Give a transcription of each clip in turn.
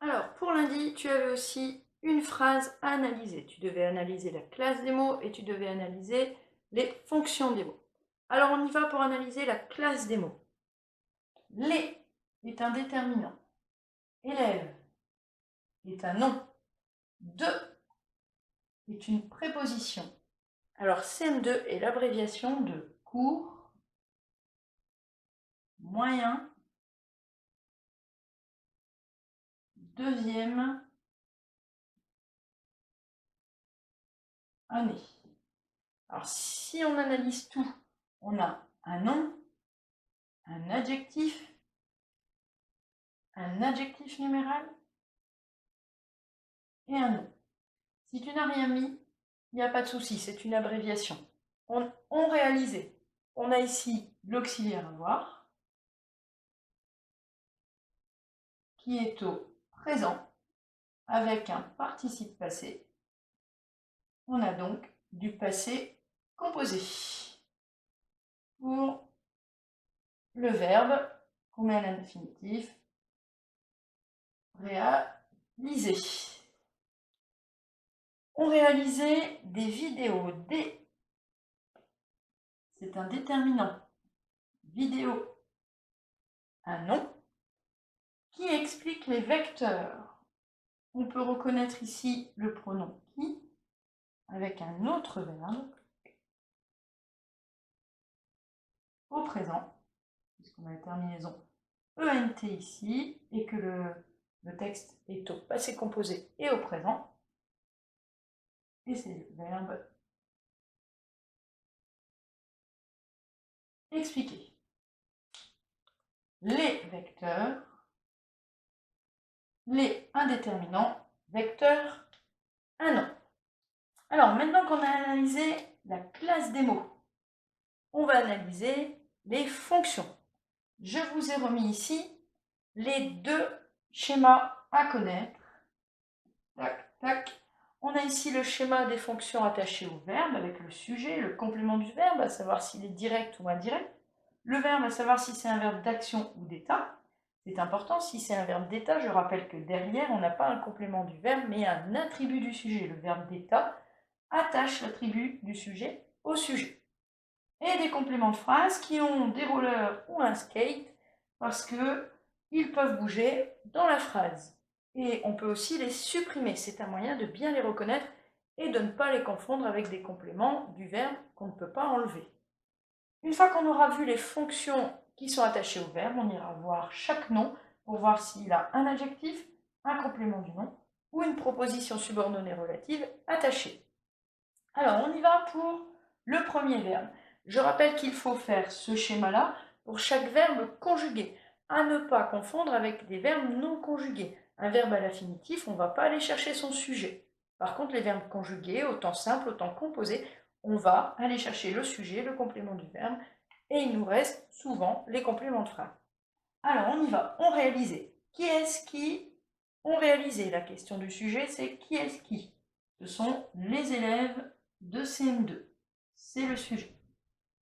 Alors, pour lundi, tu avais aussi une phrase à analyser. Tu devais analyser la classe des mots et tu devais analyser les fonctions des mots. Alors, on y va pour analyser la classe des mots. Les est un déterminant. Élève est un nom. De est une préposition. Alors, CM2 est l'abréviation de court, moyen, deuxième année. Alors, si on analyse tout, on a un nom, un adjectif numéral et un nom. Si tu n'as rien mis, il n'y a pas de souci, c'est une abréviation. On réalisait. On a ici l'auxiliaire avoir, qui est au présent, avec un participe passé. On a donc du passé composé. Pour le verbe, qu'on met à l'infinitif, réaliser. On réalisait des vidéos. C'est un déterminant. Vidéo, un nom, qui explique les vecteurs. On peut reconnaître ici le pronom qui avec un autre verbe au présent, puisqu'on a la terminaison ENT ici, et que le texte est au passé composé et au présent. Et c'est le verbe expliquer. Les vecteurs, les indéterminants, vecteurs, un nom. Alors, maintenant qu'on a analysé la classe des mots, on va analyser les fonctions. Je vous ai remis ici les deux schémas à connaître. Tac, tac. On a ici le schéma des fonctions attachées au verbe avec le sujet, le complément du verbe, à savoir s'il est direct ou indirect. Le verbe, à savoir si c'est un verbe d'action ou d'état. C'est important, si c'est un verbe d'état, je rappelle que derrière, on n'a pas un complément du verbe, mais un attribut du sujet. Le verbe d'état attache l'attribut du sujet au sujet. Et des compléments de phrase qui ont des rollers ou un skate, parce qu'ils peuvent bouger dans la phrase. Et on peut aussi les supprimer. C'est un moyen de bien les reconnaître et de ne pas les confondre avec des compléments du verbe qu'on ne peut pas enlever. Une fois qu'on aura vu les fonctions qui sont attachées au verbe, on ira voir chaque nom pour voir s'il a un adjectif, un complément du nom ou une proposition subordonnée relative attachée. Alors, on y va pour le premier verbe. Je rappelle qu'il faut faire ce schéma-là pour chaque verbe conjugué, à ne pas confondre avec des verbes non conjugués. Un verbe à l'infinitif, on ne va pas aller chercher son sujet. Par contre, les verbes conjugués, autant simples, autant composés, on va aller chercher le sujet, le complément du verbe, et il nous reste souvent les compléments de phrase. Alors, on y va, on réalisait. Qui est-ce qui ont réalisé? La question du sujet, c'est qui est-ce qui? Ce sont les élèves de CM2. C'est le sujet.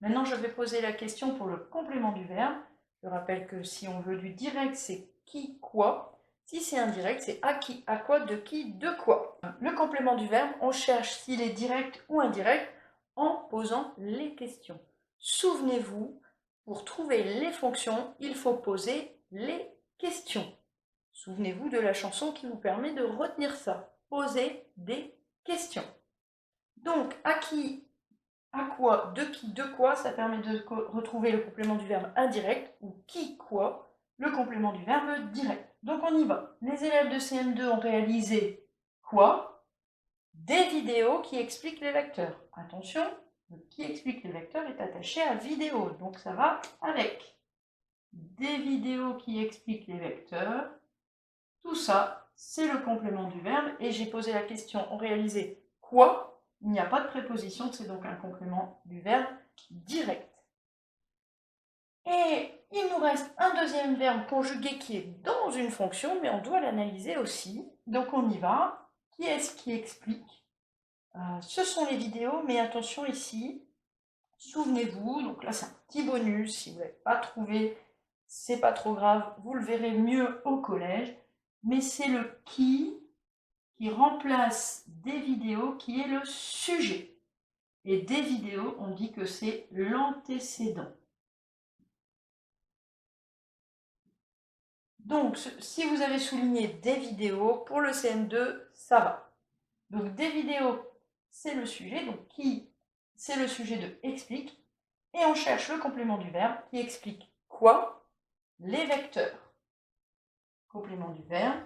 Maintenant, je vais poser la question pour le complément du verbe. Je rappelle que si on veut du direct, c'est qui, quoi. Si c'est indirect, c'est à qui, à quoi, de qui, de quoi. Le complément du verbe, on cherche s'il est direct ou indirect en posant les questions. Souvenez-vous, pour trouver les fonctions, il faut poser les questions. Souvenez-vous de la chanson qui vous permet de retenir ça. Poser des questions. Donc, à qui, à quoi, de quoi, ça permet de retrouver le complément du verbe indirect, ou qui, quoi, le complément du verbe direct. Donc, on y va. Les élèves de CM2 ont réalisé quoi? Des vidéos qui expliquent les vecteurs. Attention, le qui explique les vecteurs est attaché à vidéo, donc ça va avec. Des vidéos qui expliquent les vecteurs. Tout ça, c'est le complément du verbe. Et j'ai posé la question, on réalisait quoi? Il n'y a pas de préposition, c'est donc un complément du verbe direct. Et il nous reste un deuxième verbe conjugué qui est dans une fonction, mais on doit l'analyser aussi. Donc on y va. Qui est-ce qui explique? Ce sont les vidéos, mais attention ici, souvenez-vous, donc là c'est un petit bonus, si vous n'avez pas trouvé, c'est pas trop grave, vous le verrez mieux au collège. mais c'est le qui remplace des vidéos qui est le sujet. Et des vidéos, on dit que c'est l'antécédent. Donc, si vous avez souligné des vidéos, pour le CM2, ça va. Donc, des vidéos, c'est le sujet. Donc, qui, c'est le sujet de explique. Et on cherche le complément du verbe qui explique quoi? Les vecteurs. Complément du verbe.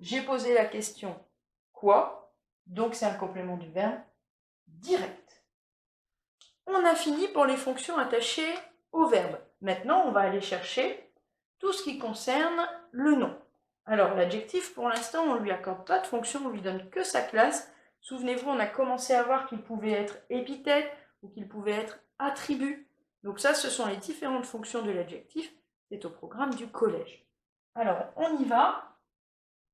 J'ai posé la question quoi? Donc, c'est un complément du verbe direct. On a fini pour les fonctions attachées au verbe. Maintenant, on va aller chercher tout ce qui concerne le nom. Alors, l'adjectif, pour l'instant, on ne lui accorde pas de fonction, on lui donne que sa classe. Souvenez-vous, on a commencé à voir qu'il pouvait être épithète ou qu'il pouvait être attribut. Donc ça, ce sont les différentes fonctions de l'adjectif. C'est au programme du collège. Alors, on y va.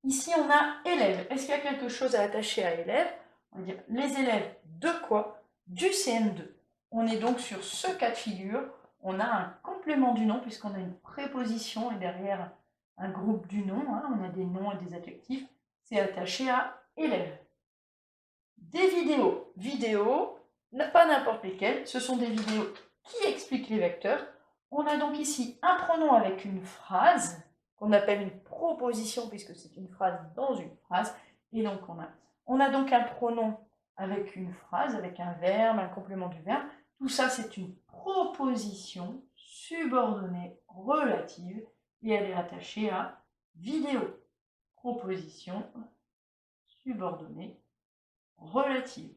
Ici, on a élève. Est-ce qu'il y a quelque chose à attacher à élève? On va dire les élèves de quoi? Du CM2. On est donc sur ce cas de figure. On a un complément du nom puisqu'on a une préposition et derrière un groupe du nom. On a des noms et des adjectifs. C'est attaché à élève. Des vidéos. Vidéos, pas n'importe lesquelles. Ce sont des vidéos qui expliquent les vecteurs. On a donc ici un pronom avec une phrase qu'on appelle une proposition puisque c'est une phrase dans une phrase. Et donc on a donc un pronom avec une phrase, avec un verbe, un complément du verbe. Tout ça, c'est une proposition subordonnée relative et elle est attachée à vidéo. Proposition subordonnée relative.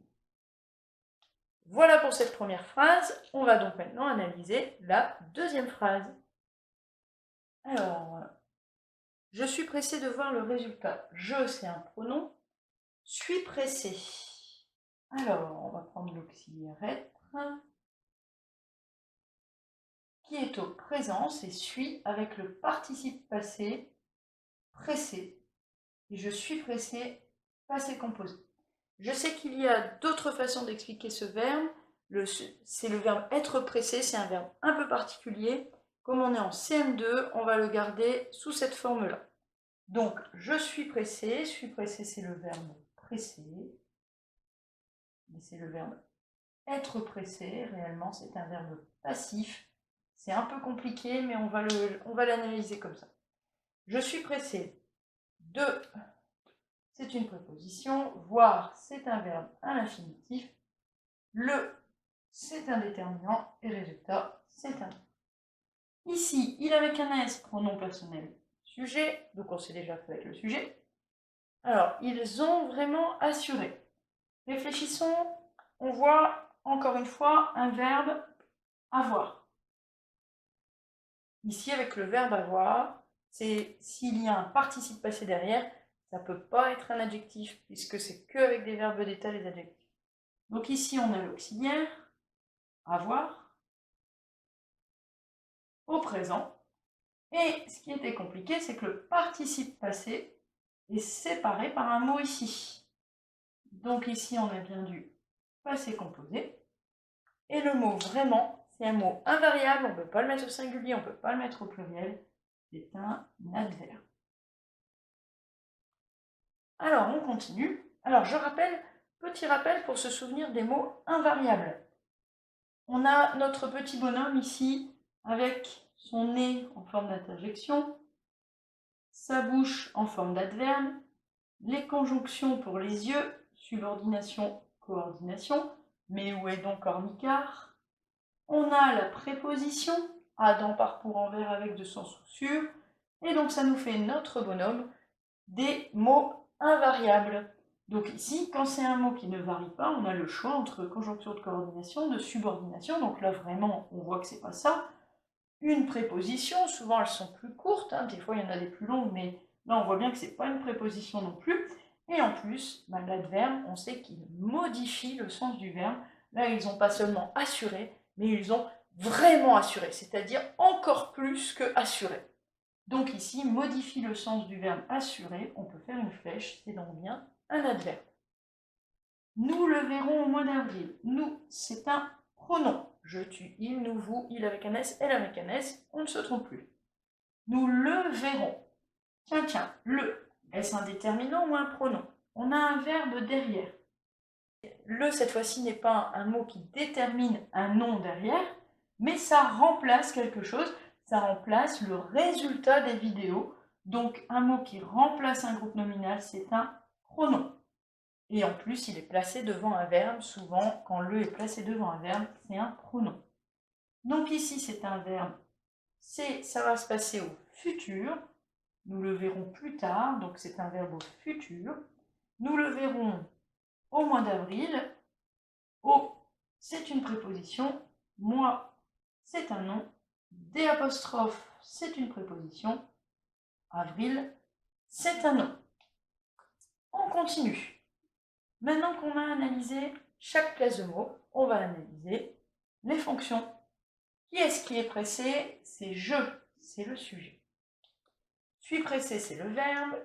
Voilà pour cette première phrase. On va donc maintenant analyser la deuxième phrase. Alors, je suis pressé de voir le résultat. Je, c'est un pronom. Suis pressé. Alors, on va prendre l'auxiliaire être, qui est au présent, c'est suis avec le participe passé, pressé. Et je suis pressé, passé composé. Je sais qu'il y a d'autres façons d'expliquer ce verbe. C'est le verbe être pressé, c'est un verbe un peu particulier. Comme on est en CM2, on va le garder sous cette forme-là. Donc, je suis pressé c'est le verbe pressé. Mais c'est le verbe être pressé, réellement c'est un verbe passif. C'est un peu compliqué, mais on va l'analyser comme ça. Je suis pressé de, c'est une préposition, voir, c'est un verbe à l'infinitif, le, c'est un déterminant, et résultat, c'est un. Ici, il avec un S, pronom personnel, sujet, donc on s'est déjà fait avec le sujet. Alors, ils ont vraiment assuré. Réfléchissons, on voit encore une fois un verbe avoir. Ici, avec le verbe avoir, c'est s'il y a un participe passé derrière, ça ne peut pas être un adjectif, puisque c'est que avec des verbes d'état les adjectifs. Donc ici, on a l'auxiliaire, avoir, au présent. Et ce qui était compliqué, c'est que le participe passé est séparé par un mot ici. Donc ici, on a bien du passé composé. Et le mot vraiment, c'est un mot invariable, on ne peut pas le mettre au singulier, on ne peut pas le mettre au pluriel. C'est un adverbe. Alors, on continue. Alors, petit rappel pour se souvenir des mots invariables. On a notre petit bonhomme ici avec son nez en forme d'interjection, sa bouche en forme d'adverbe, les conjonctions pour les yeux, subordination, coordination, mais où est donc Ornicard? On a la préposition, Adam parcourt en vert avec de sens sûr, et donc ça nous fait notre bonhomme des mots invariables. Donc ici, quand c'est un mot qui ne varie pas, on a le choix entre conjonction de coordination, de subordination, donc là vraiment on voit que c'est pas ça. Une préposition, souvent elles sont plus courtes, des fois il y en a des plus longues, mais là on voit bien que c'est pas une préposition non plus. Et en plus, l'adverbe, on sait qu'il modifie le sens du verbe. Là ils n'ont pas seulement assuré, mais ils ont vraiment assuré, c'est-à-dire encore plus que assuré. Donc ici, modifie le sens du verbe assurer, on peut faire une flèche, c'est donc bien un adverbe. Nous le verrons au mois d'avril. Nous, c'est un pronom. Je, tu, il, nous, vous, il avec un S, elle avec un S, on ne se trompe plus. Nous le verrons. Tiens, le. Est-ce un déterminant ou un pronom? On a un verbe derrière. Le, cette fois-ci, n'est pas un mot qui détermine un nom derrière, mais ça remplace quelque chose, ça remplace le résultat des vidéos. Donc, un mot qui remplace un groupe nominal, c'est un pronom. Et en plus, il est placé devant un verbe. Souvent, quand le est placé devant un verbe, c'est un pronom. Donc ici, c'est un verbe. Ça va se passer au futur. Nous le verrons plus tard. Donc c'est un verbe au futur. Nous le verrons au mois d'avril. Au, c'est une préposition. Mois, c'est un nom. Des apostrophes, c'est une préposition. Avril, c'est un nom. On continue. Maintenant qu'on a analysé chaque classe de mots, on va analyser les fonctions. Qui est-ce qui est pressé? C'est je, c'est le sujet. Suis pressé, c'est le verbe.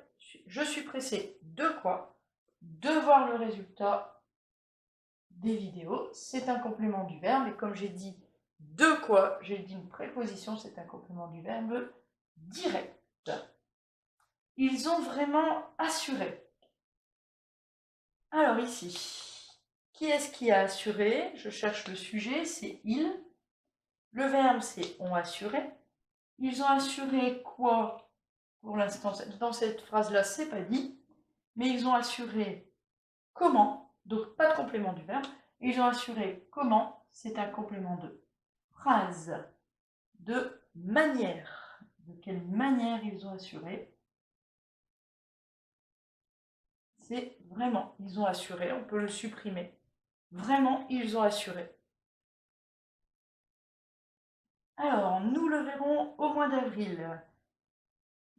Je suis pressé de quoi? De voir le résultat des vidéos. C'est un complément du verbe. Et comme j'ai dit de quoi, j'ai dit une préposition, c'est un complément du verbe direct. Ils ont vraiment assuré. Alors ici, qui est-ce qui a assuré? Je cherche le sujet, c'est il. Le verbe, c'est ont assuré. Ils ont assuré quoi? Pour l'instant, dans cette phrase-là, c'est pas dit. Mais ils ont assuré comment, donc pas de complément du verbe. Ils ont assuré comment, c'est un complément de phrase, de manière. De quelle manière ils ont assuré? C'est vraiment, ils ont assuré, on peut le supprimer. Vraiment, ils ont assuré. Alors, nous le verrons au mois d'avril.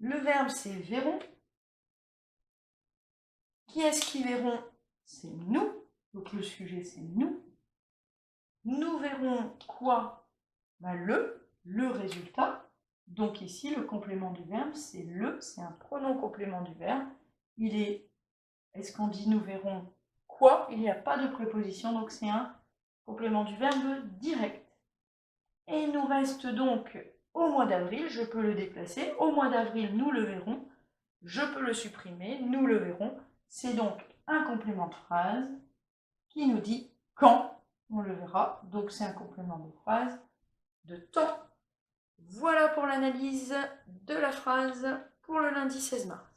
Le verbe, c'est verront. Qui est-ce qui verront? C'est nous. Donc le sujet, c'est nous. Nous verrons quoi? Ben, le résultat. Donc ici, le complément du verbe, c'est le, c'est un pronom complément du verbe. Il est-ce qu'on dit nous verrons quoi? Il n'y a pas de préposition, donc c'est un complément du verbe direct. Et il nous reste donc au mois d'avril, je peux le déplacer. Au mois d'avril, nous le verrons. Je peux le supprimer, nous le verrons. C'est donc un complément de phrase qui nous dit quand, on le verra. Donc c'est un complément de phrase de temps. Voilà pour l'analyse de la phrase pour le lundi 16 mars.